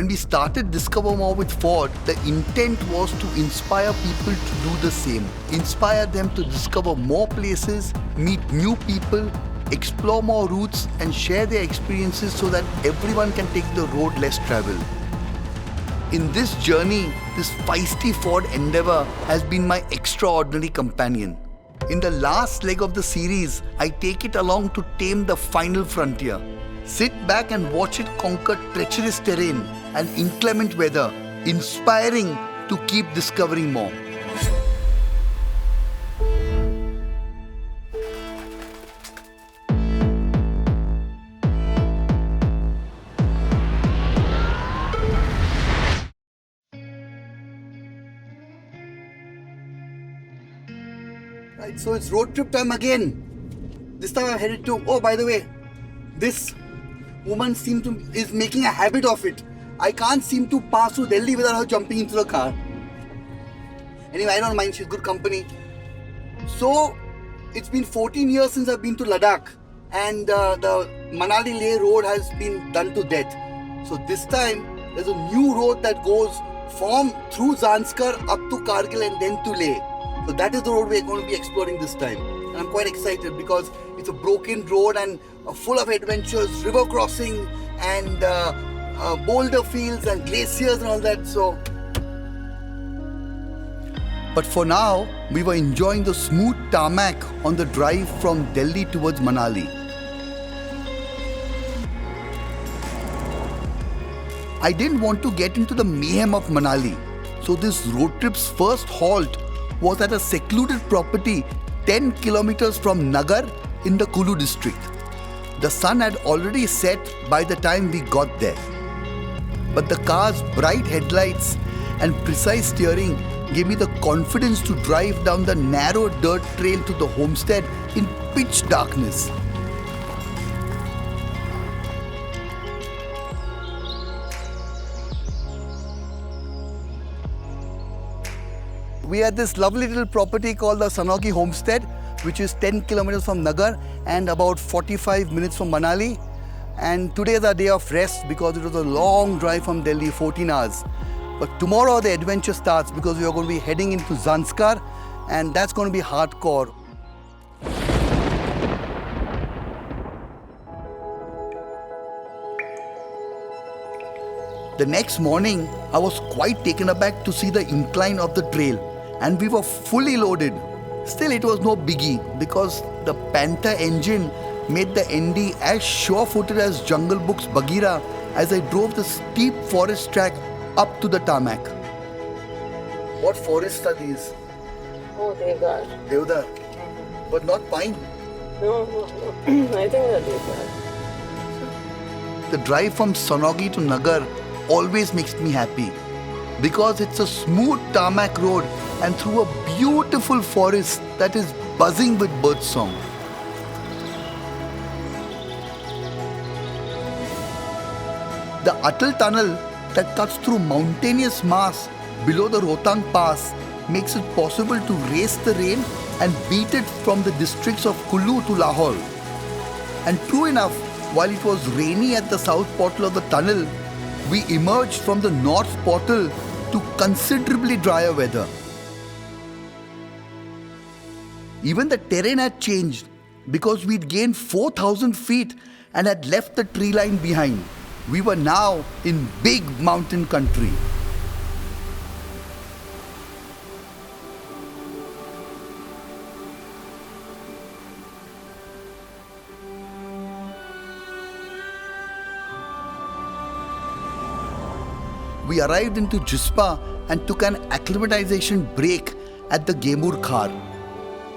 we started Discover More with Ford, the intent was to inspire people to do the same. Inspire them to discover more places, meet new people, explore more routes and share their experiences so that everyone can take the road less traveled. In this journey, this feisty Ford Endeavour has been my extraordinary companion. In the last leg of the series, I take it along to tame the final frontier. Sit back and watch it conquer treacherous terrain and inclement weather, inspiring to keep discovering more. Right, so it's road trip time again. This time I'm headed to, oh by the way, this woman is making a habit of it. I can't seem to pass through Delhi without her jumping into the car. Anyway, I don't mind, she's good company. So, it's been 14 years since I've been to Ladakh and the Manali-Leh road has been done to death. So this time, there's a new road that goes through Zanskar up to Kargil and then to Leh. So that is the road we're going to be exploring this time. And I'm quite excited because it's a broken road and full of adventures, river crossing and boulder fields and glaciers and all that. So, but for now, we were enjoying the smooth tarmac on the drive from Delhi towards Manali. I didn't want to get into the mayhem of Manali, so this road trip's first halt was at a secluded property 10 kilometers from Nagar in the Kulu district. The sun had already set by the time we got there. But the car's bright headlights and precise steering gave me the confidence to drive down the narrow dirt trail to the homestead in pitch darkness. We had this lovely little property called the Sanogi Homestead, which is 10 kilometers from Nagar and about 45 minutes from Manali. And today is our day of rest because it was a long drive from Delhi, 14 hours. But tomorrow the adventure starts because we are going to be heading into Zanskar and that's going to be hardcore. The next morning, I was quite taken aback to see the incline of the trail and we were fully loaded. Still, it was no biggie because the Panther engine made the ND as sure-footed as Jungle Book's Bagheera as I drove the steep forest track up to the tarmac. What forests are these? Oh, Devdar. Devdar. But not pine? No. I think they're Devdar. The drive from Sanogi to Nagar always makes me happy because it's a smooth tarmac road and through a beautiful forest that is buzzing with birdsong. The Atal tunnel that cuts through mountainous mass below the Rohtang Pass makes it possible to race the rain and beat it from the districts of Kullu to Lahore. And true enough, while it was rainy at the south portal of the tunnel, we emerged from the north portal to considerably drier weather. Even the terrain had changed because we'd gained 4,000 feet and had left the tree line behind. We were now in big mountain country. We arrived into Jispa and took an acclimatization break at the Gemur Khar.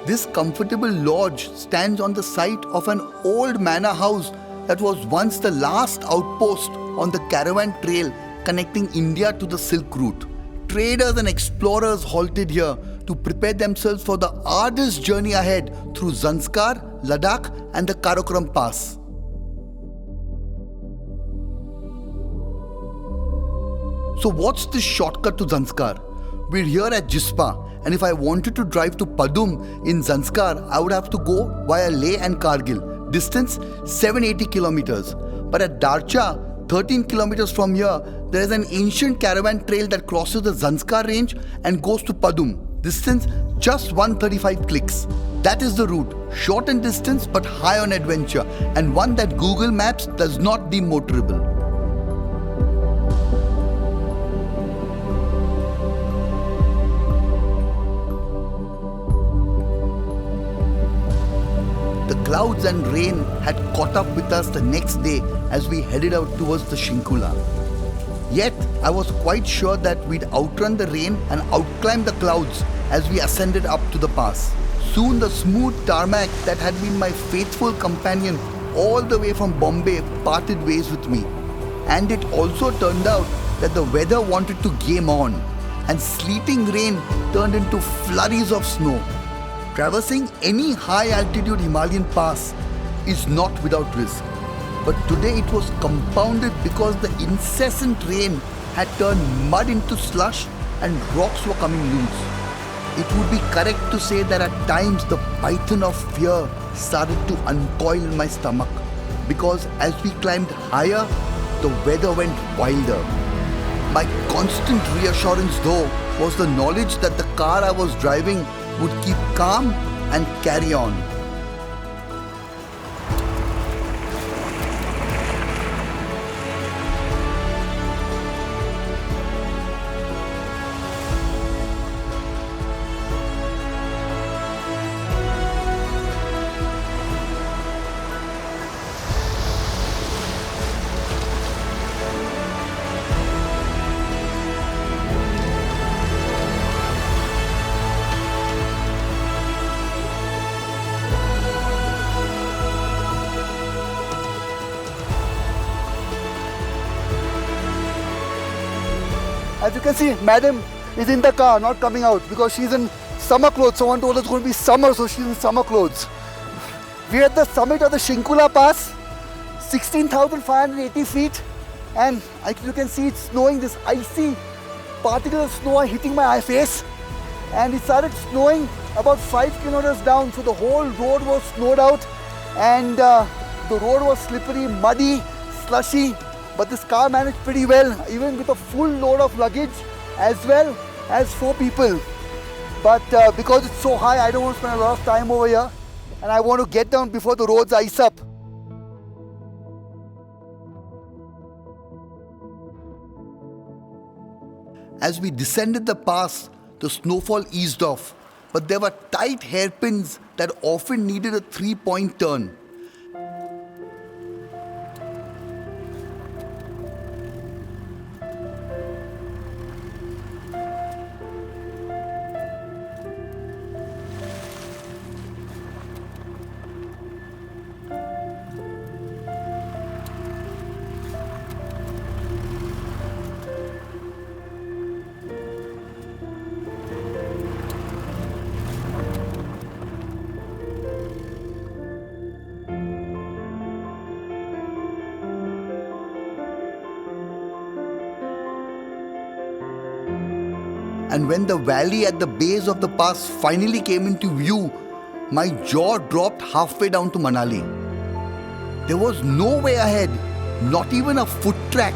This comfortable lodge stands on the site of an old manor house that was once the last outpost on the caravan trail connecting India to the Silk Route. Traders and explorers halted here to prepare themselves for the arduous journey ahead through Zanskar, Ladakh and the Karakoram Pass. So what's the shortcut to Zanskar? We're here at Jispa, and if I wanted to drive to Padum in Zanskar, I would have to go via Leh and Kargil, distance 780 kilometers. But at Darcha, 13 kilometers from here, there is an ancient caravan trail that crosses the Zanskar range and goes to Padum. Distance just 135 clicks. That is the route. Short in distance but high on adventure, and one that Google Maps does not deem motorable. The clouds and rain had caught up with us the next day as we headed out towards the Shinkula. Yet, I was quite sure that we'd outrun the rain and outclimb the clouds as we ascended up to the pass. Soon the smooth tarmac that had been my faithful companion all the way from Bombay parted ways with me. And it also turned out that the weather wanted to game on, and sleeting rain turned into flurries of snow. Traversing any high-altitude Himalayan pass is not without risk. But today it was compounded because the incessant rain had turned mud into slush and rocks were coming loose. It would be correct to say that at times the python of fear started to uncoil in my stomach, because as we climbed higher, the weather went wilder. My constant reassurance though was the knowledge that the car I was driving would keep calm and carry on. As you can see, madam is in the car, not coming out because she's in summer clothes. Someone told us it's going to be summer, so she's in summer clothes. We're at the summit of the Shinkula Pass, 16,580 feet, and you can see it's snowing. This icy particles of snow are hitting my face, and it started snowing about 5 kilometers down, so the whole road was snowed out, and the road was slippery, muddy, slushy. But this car managed pretty well, even with a full load of luggage as well as 4 people. But because it's so high, I don't want to spend a lot of time over here, and I want to get down before the roads ice up. As we descended the pass, the snowfall eased off, but there were tight hairpins that often needed a 3-point turn. And when the valley at the base of the pass finally came into view, my jaw dropped halfway down to Manali. There was no way ahead, not even a foot track.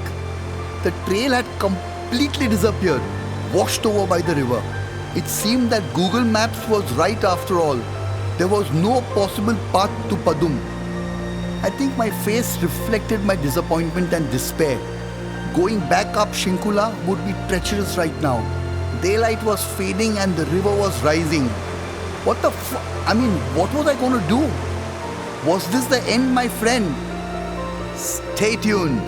The trail had completely disappeared, washed over by the river. It seemed that Google Maps was right after all. There was no possible path to Padum. I think my face reflected my disappointment and despair. Going back up Shinkula would be treacherous right now. Daylight was fading and the river was rising. What was I going to do? Was this the end, my friend? Stay tuned.